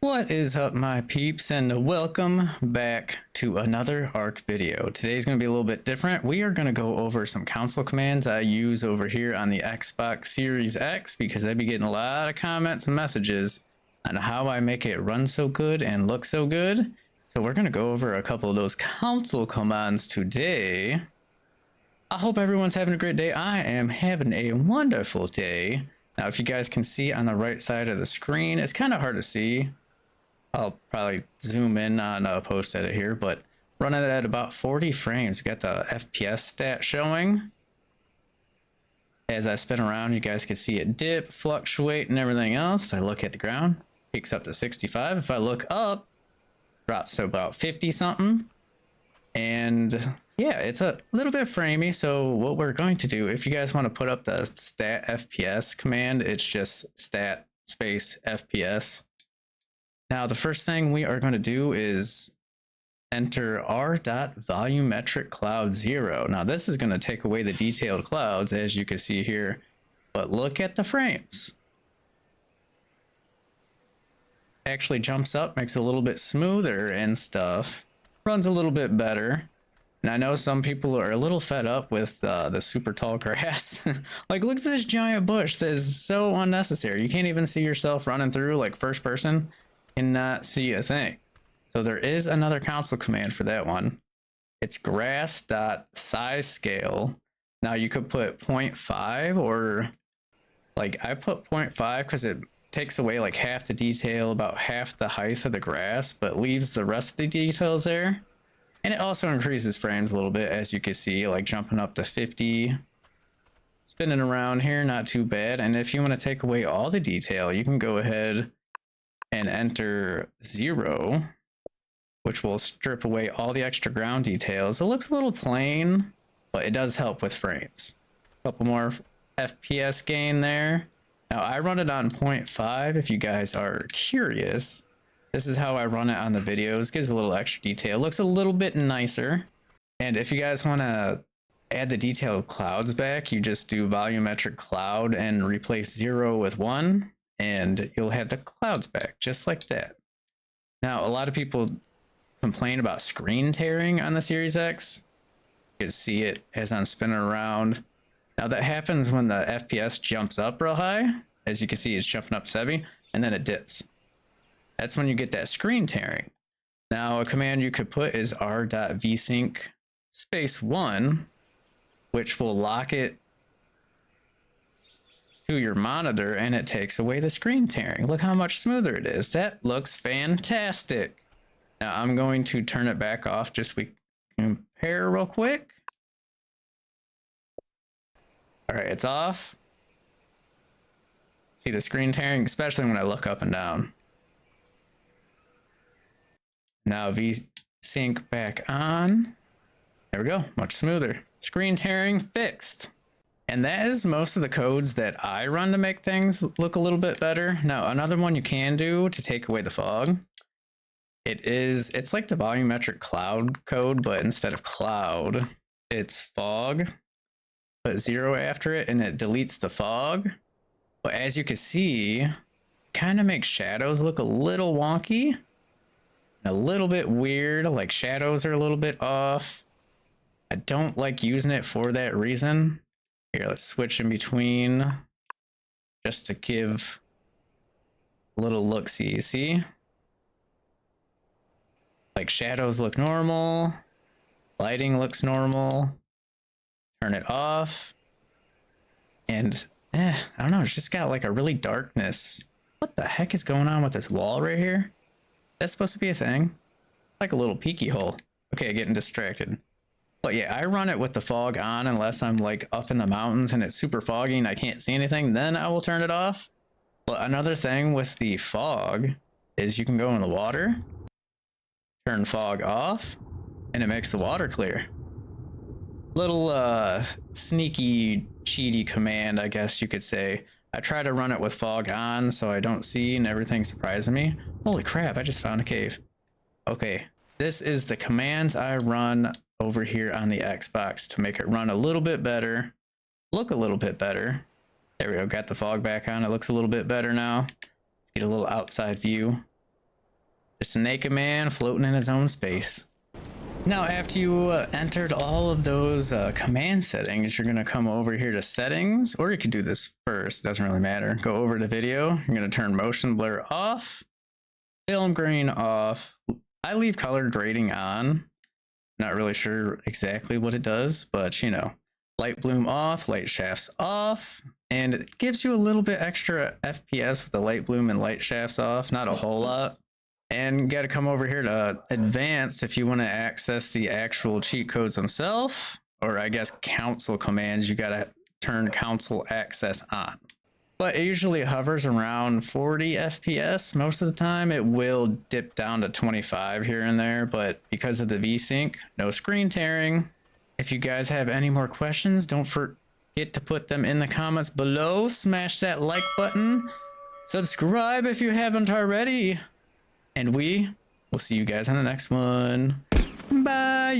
What is up, my peeps, and welcome back to another ARC video. Today's going to be a little bit different. We are going to go over some console commands I use over here on the Xbox Series X because I've been getting a lot of comments and messages on how I make it run so good and look so good. So we're going to go over a couple of those console commands today. I hope everyone's having a great day. I am having a wonderful day. Now, if you guys can see on the right side of the screen, it's kind of hard to see. I'll probably zoom in on a post edit here, but running it at about 40 frames. We got the FPS stat showing. As I spin around, you guys can see it dip, fluctuate, and everything else. If I look at the ground, peaks up to 65. If I look up, drops to about 50 something. And yeah, it's a little bit framey. So what we're going to do, if you guys want to put up the stat FPS command, it's just stat space FPS. Now, the first thing we are going to do is enter r.volumetric cloud 0. Now, this is going to take away the detailed clouds, as you can see here, but look at the frames. Actually jumps up, makes it a little bit smoother and stuff, runs a little bit better. And I know some people are a little fed up with the super tall grass. Like, look at this giant bush that is so unnecessary. You can't even see yourself running through, like, first person. Cannot see a thing. So there is another console command for that one. It's grass.size_scale. Now you could put 0.5 or like I put 0.5 because it takes away like half the detail, about half the height of the grass, but leaves the rest of the details there. And it also increases frames a little bit, as you can see, like jumping up to 50. Spinning around here, not too bad. And if you want to take away all the detail, you can go ahead and enter 0, which will strip away all the extra ground details. It looks a little plain, but it does help with frames. A couple more FPS gain there. Now I run it on 0.5 if you guys are curious. This is how I run it on the videos. Gives a little extra detail. Looks a little bit nicer. And if you guys want to add the detailed clouds back, you just do volumetric cloud and replace 0 with 1. And you'll have the clouds back just like that. Now, a lot of people complain about screen tearing on the Series X. You can see it as I'm spinning around. Now that happens when the FPS jumps up real high. As you can see, it's jumping up 70 and then it dips. That's when you get that screen tearing. Now, a command you could put is r.vsync _1, which will lock it to your monitor and it takes away the screen tearing. Look how much smoother it is. That looks fantastic. Now I'm going to turn it back off just so we can compare real quick. All right, it's off. See the screen tearing, especially when I look up and down. Now Vsync back on. There we go, much smoother. Screen tearing fixed. And that is most of the codes that I run to make things look a little bit better. Now, another one you can do to take away the fog, it's like the volumetric cloud code, but instead of cloud, it's fog. Put 0 after it and it deletes the fog. But as you can see, kind of makes shadows look a little wonky, a little bit weird, like shadows are a little bit off. I don't like using it for that reason. Here, let's switch in between just to give a little look-see. See? Like shadows look normal, lighting looks normal. Turn it off. And I don't know, it's just got like a really darkness. What the heck is going on with this wall right here? That's supposed to be a thing? Like a little peeky hole. Okay, getting distracted. But yeah, I run it with the fog on unless I'm like up in the mountains and it's super foggy and I can't see anything, then I will turn it off. But another thing with the fog is you can go in the water, turn fog off, and it makes the water clear. Little sneaky, cheaty command, I guess you could say. I try to run it with fog on so I don't see and everything surprises me. Holy crap, I just found a cave. Okay, this is the commands I run over here on the Xbox to make it run a little bit better, look a little bit better. There we go, got the fog back on. It looks a little bit better now. Let's get a little outside view. Just a naked man floating in his own space. Now, after you entered all of those command settings, you're going to come over here to settings, or you could do this first. It doesn't really matter. Go over to video. You're going to turn motion blur off, film grain off. I leave color grading on. Not really sure exactly what it does, but you know, light bloom off, light shafts off, and it gives you a little bit extra FPS with the light bloom and light shafts off. Not a whole lot. And you got to come over here to advanced if you want to access the actual cheat codes themselves, or I guess console commands. You got to turn console access on. But it usually hovers around 40 FPS most of the time. It will dip down to 25 here and there, but because of the Vsync, no screen tearing. If you guys have any more questions, don't forget to put them in the comments below. Smash that like button. Subscribe if you haven't already. And we will see you guys on the next one. Bye.